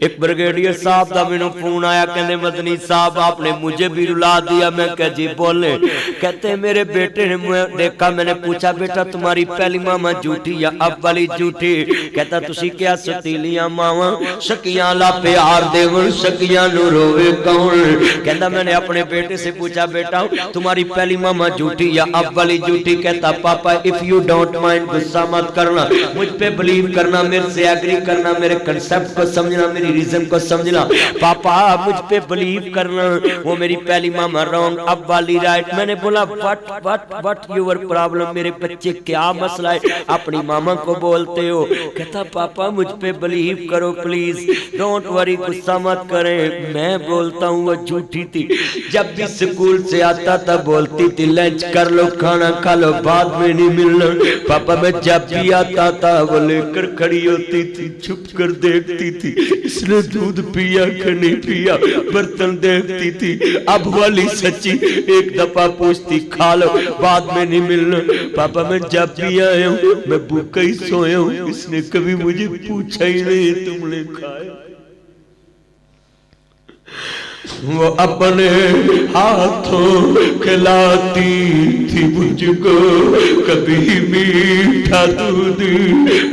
एक ब्रिगेडियर साहब का मैनू फोन आया, कहते मदनी साहब आपने मुझे भी रुला दिया। मैं कह जी बोले। कहते मेरे बेटे ने देखा, मैंने पूछा बेटा तुम्हारी पहली मामा झूठी या अब वाली झूठी? कहता तुसी क्या सतीलियां मावा सकियां ला प्यार देवन सकियां नू रोवे कौन? कहता मैंने अपने बेटे से पूछा बेटा तुम्हारी पहली मामा झूठी या अब वाली झूठी? कहता पापा इफ यू डोंट माइंड गुस्सा मत करना, मुझ पे बिलीव करना, मेरे से एग्री करना, मेरे कंसेप्ट को समझना, मेरी रीजन को समझना। पापा मुझ पे बिलीव करना, वो मेरी पहली मामा रॉन्ग अब वाली राइट। मैंने बोला व्हाट योर प्रॉब्लम, मेरे बच्चे क्या मसला है, अपनी मामा को बोलते हो? कहता पापा मुझ पे बिलीव करो प्लीज, डोंट वरी, गुस्सा मत करें। मैं बोलता हूँ वो झूठी थी। जब भी स्कूल से आता था बोलती थी लंच कर लो, खाना खा लो, बाद में नहीं मिलना। पापा मैं जब भी आता था वो लेकर खड़ी होती थी, छुप कर देखती थी इसने दूध पिया कि नहीं पिया, बर्तन देखती थी। अब वाली सच्ची एक दफा पूछती खा लो, बाद में नहीं मिलना। पापा मैं जब भी आया हूँ मैं भूखा ही सोया हूँ, इसने कभी मुझे पूछा ही नहीं तुमने खाया। वो अपने हाथों खिलाती थी मुझको, कभी मीठा दूध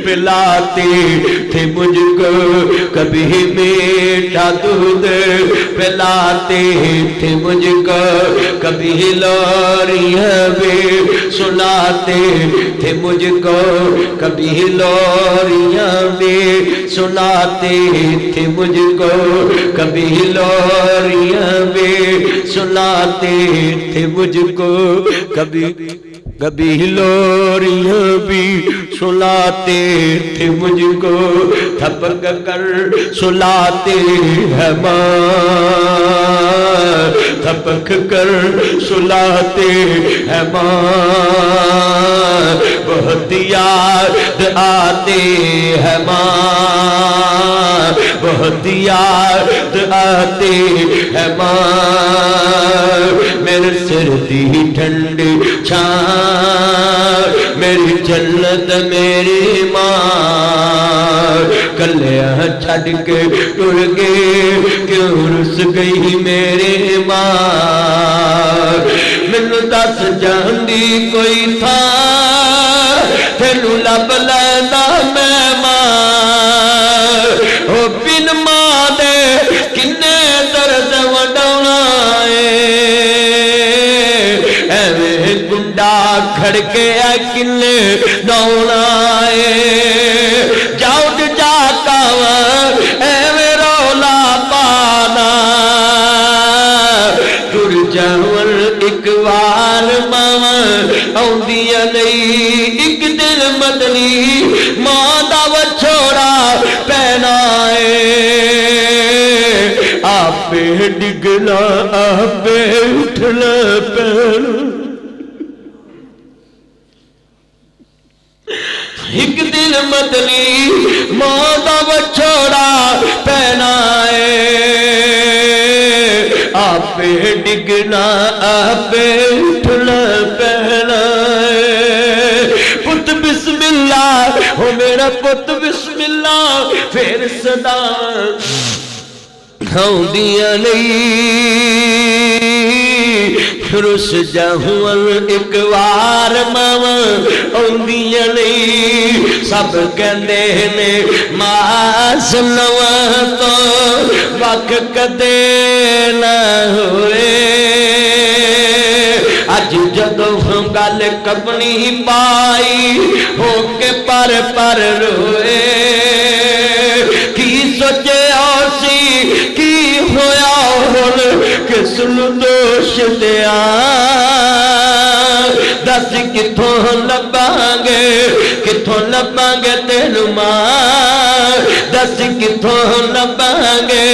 पिलाती थी मुझको, कभी मीठा दूध पिलाती थी मुझको, कभी लोरियां भी सुनाते थे मुझको, कभी लोरियां भी सुनाते थे मुझको, कभी लोरियां भी सुनाते थे मुझको, कभी कभी लोरियां भी सुनाते थे मुझको, थपक कर सुलाते हैं माँ, थपक कर सुलाते हैं माँ, बहुत याद आते हैं माँ, बहुत याद आते हैं माँ, मेरे सिर दी ठंडी छां मेरी जन्नत मेरी मां, कलिया छड़ के टुर गए क्यों रुस गई मेरी मां, मैनू दस जांदी कोई था तेनू लब लैंदा मैं मां, ओ बिन मां दे किन्ने दर्द वडाउणा एवें गुंडा खड़के किन्ने दौड़ा जाउट जाकावा एवें रौला पाना, तुर जावन एक वार मावा आउंदियां नहीं, एक दिन बदली मां दा वछोड़ा पैना आपे डिगना आपे उठना पैना, एक दिन बदली मां दा वछोड़ा पैना आपे डिगना आपे उठना पैना, पुत बिस्मिल्लाह हो मेरा पुत बिस्मिल्लाह, फिर सदा आउंदियां नहीं, रुस जाऊं एक वार मावा आउंदियां नहीं, सब कहंदे ने मास नवा तो वक कदे ना होए, अज जदों गल कपनी पाई हो के पर रोए, की सोचे सी की होया हुण किस नूं दोष दिया, दस किथों लभांगे तेनू मां, दस किथों लभांगे,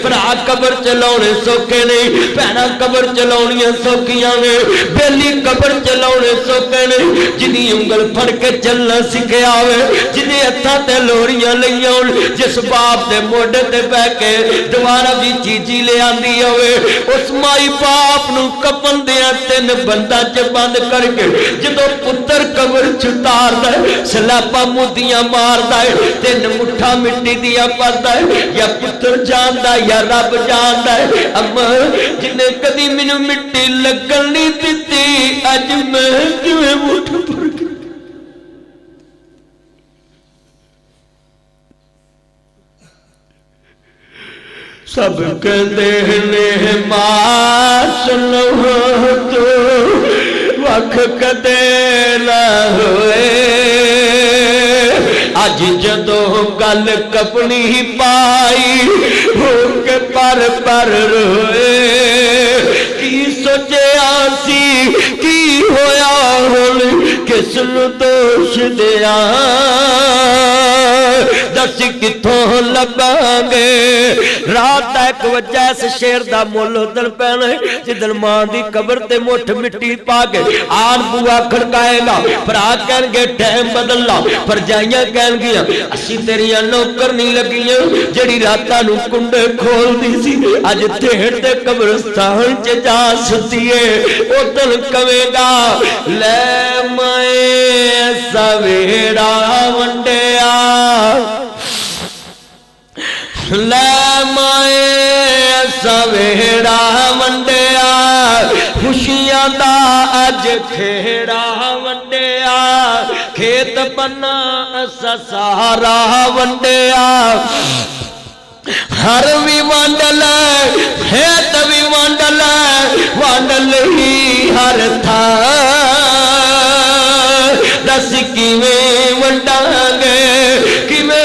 भरा कबर चलाने सौखे नहीं, भैणा कबर चलाउणियां सौखियां ने, बेली कबर चलाने सौखे नहीं, जिन्नी उंगल फड़ के चलना सिखिया होवे, जिन्हें हत्थां ते लोरियां लईआं होण, जिस बाप दे मोढे ते बैठ के दोबारा भी चीजी ले आंदी होवे, उस माई बाप नूं कफन दियां तीन बंदा च बंद करके जदों पुत्तर कबर च उतारदा है, सलापा मुदियां मारदा है, तीन मुठा मिट्टी दी जुतियां पाता है या पुत्र जानदा या रब जानदा है। अम्मा जिन्हें कदी मैनू मिट्टी लगन नहीं दिती अज मैं किवें उठ पर सब कहते ने मां चलो तो वख कदे ना होए अज जदों गल कपनी पाई हो के पर रोए की सोचिया सी की होया हुण किस नूं दोष दिया दस किथों लभांगे। रात एक वजह इस शेर दा मुल उदन पैना जिदन मां दी कबर ते मुठ मिट्टी पा के आन बुआ खड़काएगा भरा कहणगे टाइम बदल ला भरजाइयां कहणगियां असी तेरियां नौकर नहीं लगियां जेड़ी रातां नूं कुंडे खोलदी सी अज ढेड़ ते कब्रिस्तान च जा सुतीए उदन कवेगा ले मैं सवेरा वंडिया ले मैं सवेरा वंडिया खुशियां दा अज खेड़ा वंडिया खेत बन्ना असा सारा वंडिया हर भी वंड ले खेत भी वंड लही हर था दस किवें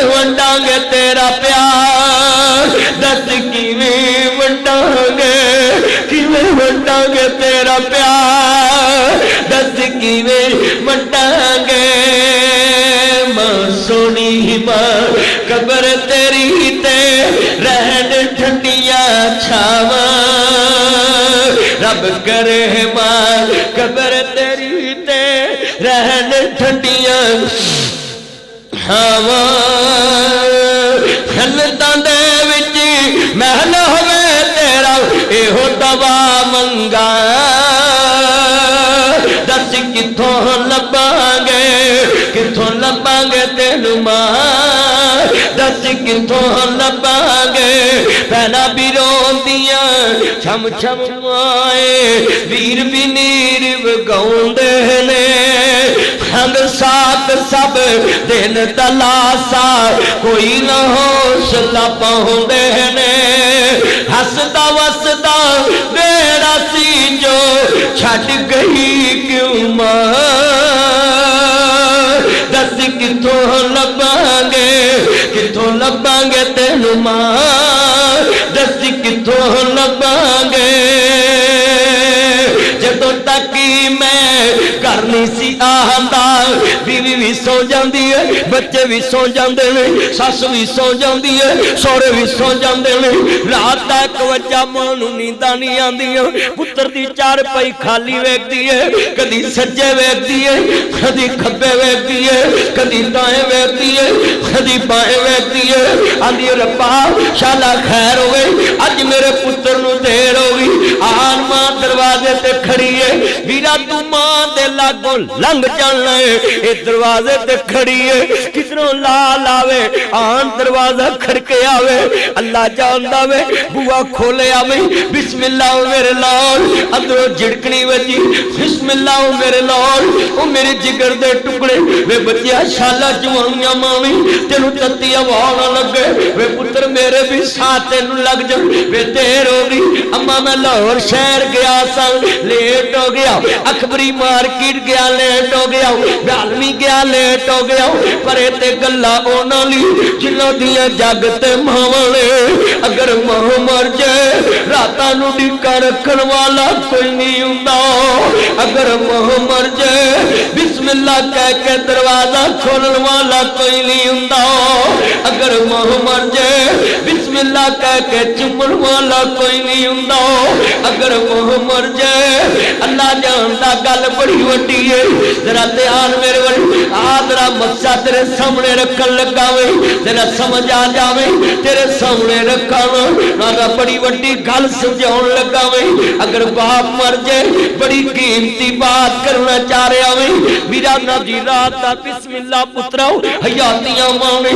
वंडांगे तेरा प्यार दस किवें वंडांगे तेरा प्यार दस किवें वंडांगे। मां सोनी मां कबर तेरी ते रहन ठंडिया छावा रब करे मां कबर तेरी ते रहन ठंडिया हवा खलतां दे विच महल होवे तेरा एहो दवा मंगा दस किथों लभांगे तेनू मां दस किथों लभांगे। भैना भी रोंदियां छम छम आए वीर भी नीर वगाउंदे ने संग साथ सब दिन तलासा कोई न हौसला पाउंदे ने हसदा वसदा बेड़ा सी जो छड़ गई क्यों मां दस किथों लभांगे तेनू मां दस किथों लभांगे। जदों तक मैं घर नहीं सी आंदा बीवी भी सो जाती है बच्चे भी सो जाते हैं सस भी सो जाती है सौरे भी सो जाते हैं रात तक वजह मां नूं नींदां नहीं आंदियां पुत्र दी चार पाई खाली वेखदी है कदी सज्जे वेखदी है कदी खब्बे वेखदी है कदी दाएं वेखदी है कदी बाएं वेखदी है आंदी रब्बा शाला खैर होवे अज मेरे पुत्र नूं देर हो गई आन मां दरवाजे ते खड़ी है वीरा तू मां दे लागों लंघ जाना है ये दरवाजे ते खड़ी है किधरों ला लावे आन दरवाजा खड़के आवे अल्लाह जानदा वे बुआ खोले आवे बिस्मिल्लाह मेरे लाल अंदरों झिड़कनी वजी बिस्मिल्लाह मेरे लाल ओ मेरे जिगर दे टुकड़े वे बच्चिया शाला जवानियां मावी तेनू तत्ती हवा ना लगे वे पुत्र मेरे भी साथ तेनू लग जा वे देर हो गई अम्मा मैं लाहौर शहर गया सा लेट हो गया अखबरी मार्केट गया लेट हो गया बालवी गया लेट हो गया पर ते गल्ला ओना ली जिन्हों दियां जग ते मावां ने अगर मां मर जाए रातां नूं डिक्का रखण वाला कोई नहीं हुंदा अगर मां मर जाए बिस्मिल्लाह कह के दरवाजा खोलण वाला कोई नहीं हुंदा अगर मां मर जाए बिस्मिल्लाह कह के चुमण वाला कोई नहीं हुंदा अगर मां मर जाए अल्लाह जानदा गल बड़ी वड्डी है जरा ध्यान मेरे वाली आदरा मक्सा तेरे सामने रखन लगा वे तेरा समझ आ जावे तेरे सामने रखा ना बड़ी वड्डी गल समझाउण लगा वे अगर बाप मर जाए बड़ी कीमती बात करना चाह रहा वे वीरा ना जी रात दा बिस्मिल्लाह पुत्रा हयातियां माने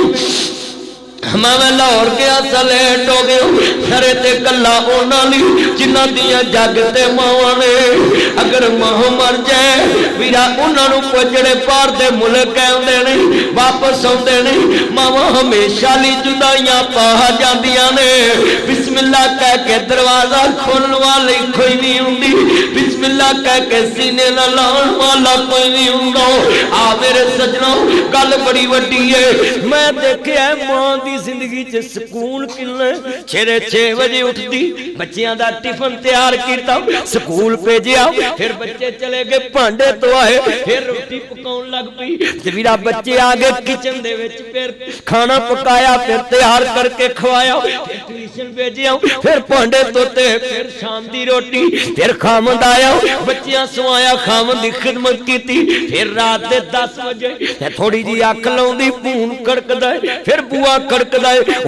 मैं लाहौर गया सलेट हो गया खरे ते कला उन्होंने जिन्हों दियां जग ते मावां ने अगर मां मर जाए वीरा उन्होंने पुजड़े पार दे मुल्क आउंदे ने वापस आउंदे ने मावां हमेशा ली जुदाइयां पा जांदियां ने बिस्मिल्लाह कह के दरवाजा खोलने वाली कोई नहीं हुंदी बिस्मिल्लाह कह के सीने नाल लाउण वाला कोई नहीं हुंदा आ मेरे सजनों गल बड़ी वड्डी है मैं देखिया मां दी जिंदगी च सुकून किन्ना छेरे 6 बजे उठदी बच्चियां दा टिफिन तैयार कीता स्कूल भेजिया फिर बच्चे चले गए भांडे धोए फिर रोटी पकाउण लग पई ते वीरा बच्चे आ गए किचन दे विच फिर खाना पकाया फिर तैयार करके खवाया ट्यूशन भेजिया फिर भांडे धोते फिर शाम दी रोटी फिर खामंद आया बच्चियां सवाया खामंद दी खिदमत कीती फिर रात दे 10 बजे थोड़ी जी अख लाउंदी भून कड़कदा फिर बुआ कड़कदा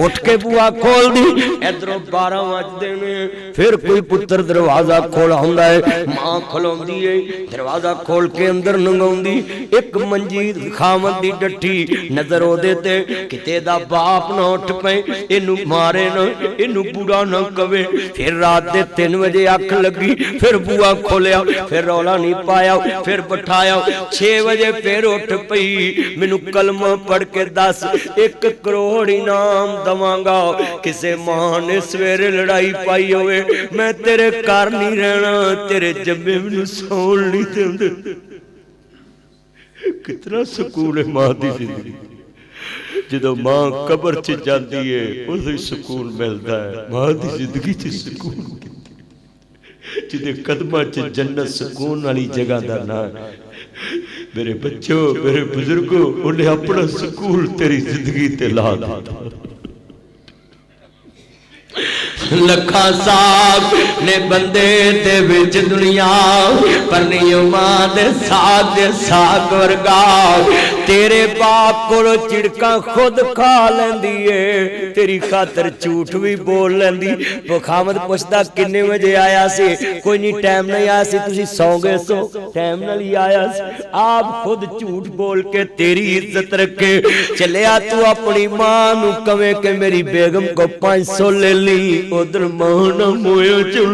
उठ के बुआ खोल दी इधरों 12 बजदे ने फिर कोई पुत्र दरवाजा खोला हुंदा है मां खलोंदी है दरवाजा खोल के अंदर लंघाउंदी एक मंजी खामन दी डट्ठी नजर ओदे ते किते दा बाप ना उठ पे इनू मारे ना इनू बुरा ना कवे फिर रात दे 3 बजे अख लगी फिर बुआ खोलिया फिर रौला नहीं पाया फिर बिठाया 6 बजे फिर उठ पई मैनू कलमा पढ़ के दस 1 करोड़ इनाम दवांगा किसे मां ने सवेरे लड़ाई पाई होवे मैं तेरे घर नहीं रहना तेरे जम्मे मैनू सौण नहीं देंदे कितना सुकून है मां दी जिंदगी जदों मां कब्र च जाती है उसे सुकून मिलता है मां दी जिंदगी च सुकून जिदे कदमां च जन्नत सुकून वाली जगह दा नाम मेरे बच्चों मेरे बुजुर्गों उन्हें अपना सुकून तेरी जिंदगी ते ला दिता लखा साग ने बंदे दे विच दुनिया पर नहीं मां दे साग वर्गा तेरे बाप कोलों चिड़का खुद खा लैंदी है तेरी खातर झूठ भी बोल लैंदी खामद पुछदा किन्ने बजे आया सी कोई नहीं टाइम नहीं आया सी तुसी सौ गए सो टाइम नाल ही आया सी आप खुद झूठ बोल के तेरी इज्जत रखे चलिया तू अपनी मां नू कवे के मेरी बेगम को 500 ले ली उधर मां ना मोया चल